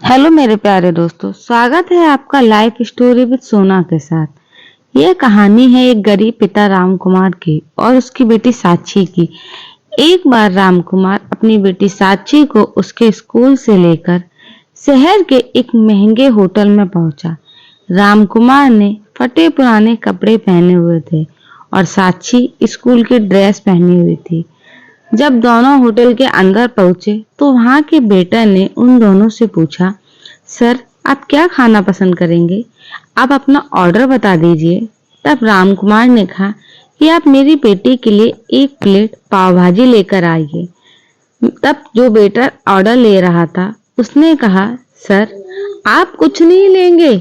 Hello मेरे प्यारे दोस्तों, स्वागत है आपका लाइफ स्टोरी विद सोना के साथ। यह कहानी है एक गरीब पिता राम कुमार की और उसकी बेटी साक्षी की। एक बार राम कुमार अपनी बेटी साक्षी को उसके स्कूल से लेकर शहर के एक महंगे होटल में पहुंचा। राम कुमार ने फटे पुराने कपड़े पहने हुए थे और साक्षी स्कूल की ड्रेस पहनी हुई थी। जब दोनों होटल के अंदर पहुंचे तो वहां के वेटर ने उन दोनों से पूछा, सर आप क्या खाना पसंद करेंगे? आप अपना ऑर्डर बता दीजिए। तब राम कुमार ने कहा कि आप मेरी बेटी के लिए एक प्लेट पाव भाजी लेकर आइए। तब जो वेटर ऑर्डर ले रहा था उसने कहा, सर आप कुछ नहीं लेंगे,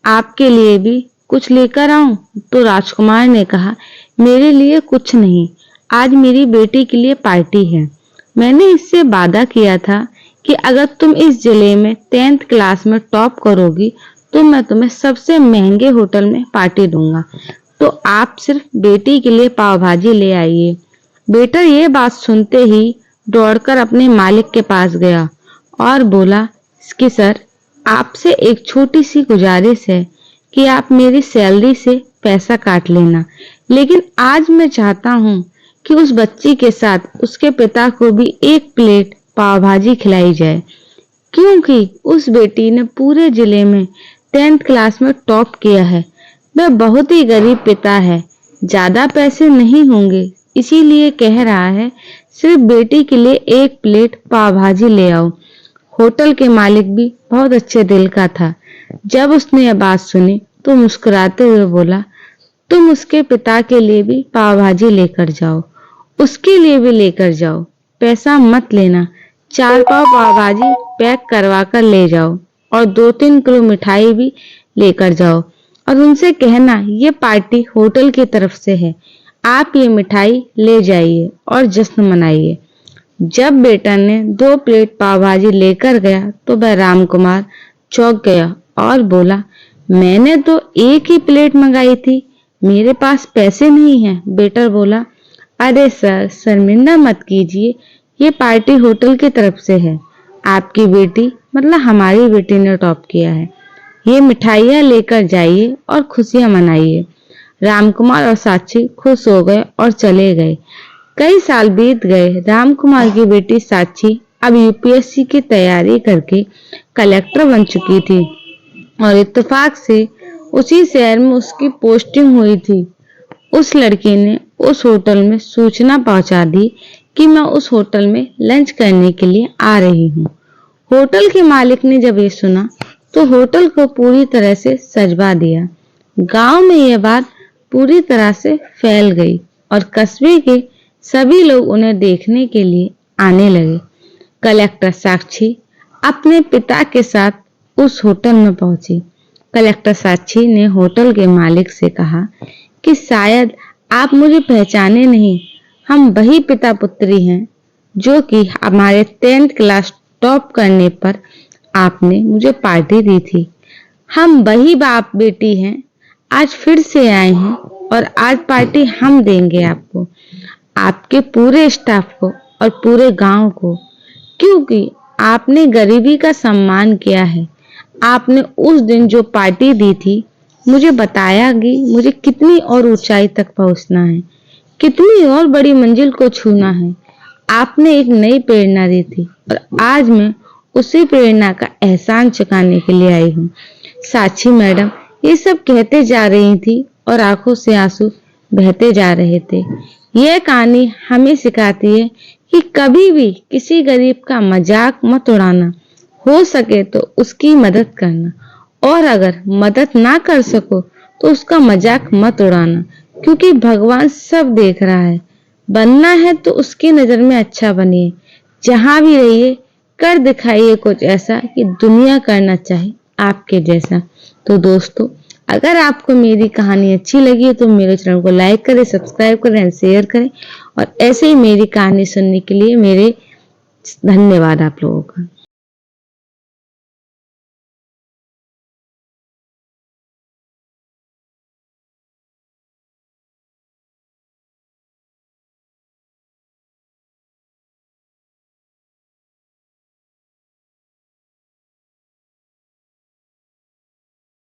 आपके लिए भी कुछ लेकर आऊं? तो राजकुमार ने कहा, मेरे लिए कुछ नहीं, आज मेरी बेटी के लिए पार्टी है। मैंने इससे वादा किया था कि अगर तुम इस जिले में 10th क्लास में टॉप करोगी तो मैं तुम्हें सबसे महंगे होटल में पार्टी दूंगा। तो आप सिर्फ बेटी के लिए पाव भाजी ले आइए। बेटा ये बात सुनते ही दौड़कर अपने मालिक के पास गया और बोला कि सर आपसे एक छोटी सी गुजारिश है कि आप मेरी सैलरी से पैसा काट लेना, लेकिन आज मैं चाहता हूँ कि उस बच्ची के साथ उसके पिता को भी एक प्लेट पाव भाजी खिलाई जाए, क्योंकि उस बेटी ने पूरे जिले में 10th क्लास में टॉप किया है। वह बहुत ही गरीब पिता है, ज्यादा पैसे नहीं होंगे, इसीलिए कह रहा है सिर्फ बेटी के लिए एक प्लेट पाव भाजी ले आओ। होटल के मालिक भी बहुत अच्छे दिल का था। जब उसने यह बात सुनी तो मुस्कुराते हुए बोला, तुम उसके पिता के लिए भी पाव भाजी लेकर जाओ, उसके लिए भी लेकर जाओ, पैसा मत लेना। 4 पाव भाजी पैक करवा कर ले जाओ और 2-3 किलो मिठाई भी लेकर जाओ और उनसे कहना ये पार्टी होटल की तरफ से है, आप ये मिठाई ले जाइए और जश्न मनाइए। जब बेटा ने 2 प्लेट पाव भाजी लेकर गया तो वह राम कुमार चौंक गया और बोला, मैंने तो एक ही प्लेट मंगाई थी, मेरे पास पैसे नहीं हैं। वेटर बोला, अरे सर शर्मिंदा मत कीजिए, ये पार्टी होटल की तरफ से है, आपकी बेटी मतलब हमारी बेटी ने टॉप किया है, ये मिठाइयाँ लेकर जाइए और खुशियां मनाइए। रामकुमार और साक्षी खुश हो गए और चले गए। कई साल बीत गए। रामकुमार की बेटी साक्षी अब यूपीएससी की तैयारी करके कलेक्टर बन चुकी थी और इत्तेफाक से उसी शहर में उसकी पोस्टिंग हुई थी। उस लड़की ने उस होटल में सूचना पहुंचा दी कि मैं उस होटल में लंच करने के लिए आ रही हूँ। होटल के मालिक ने जब ये सुना तो होटल को पूरी तरह से सजवा दिया। गांव में यह बात पूरी तरह से फैल गई और कस्बे के सभी लोग उन्हें देखने के लिए आने लगे। कलेक्टर साक्षी अपने पिता के साथ उस होटल में पहुंची। कलेक्टर साक्षी ने होटल के मालिक से कहा कि शायद आप मुझे पहचाने नहीं, हम वही पिता पुत्री हैं जो कि हमारे 10th क्लास टॉप करने पर आपने मुझे पार्टी दी थी। हम वही बाप बेटी हैं, आज फिर से आए हैं और आज पार्टी हम देंगे आपको, आपके पूरे स्टाफ को और पूरे गांव को, क्योंकि आपने गरीबी का सम्मान किया है। आपने उस दिन जो पार्टी दी थी मुझे बताया कि मुझे कितनी और ऊंचाई तक पहुंचना है, कितनी और बड़ी मंजिल को छूना है। आपने एक नई प्रेरणा दी थी और आज मैं उसी प्रेरणा का एहसान चुकाने के लिए आई हूँ। साक्षी मैडम ये सब कहते जा रही थी और आंखों से आंसू बहते जा रहे थे। यह कहानी हमें सिखाती है कि कभी भी किसी गरीब का मजाक मत उड़ाना, हो सके तो उसकी मदद करना और अगर मदद ना कर सको तो उसका मजाक मत उड़ाना, क्योंकि भगवान सब देख रहा है। बनना है तो उसकी नजर में अच्छा बनिए, जहां भी रहिए कर दिखाइए कुछ ऐसा कि दुनिया करना चाहे आपके जैसा। तो दोस्तों अगर आपको मेरी कहानी अच्छी लगी तो मेरे चैनल को लाइक करें, सब्सक्राइब करें एंड शेयर करें और ऐसे ही मेरी कहानी सुनने के लिए मेरे धन्यवाद आप लोगों का।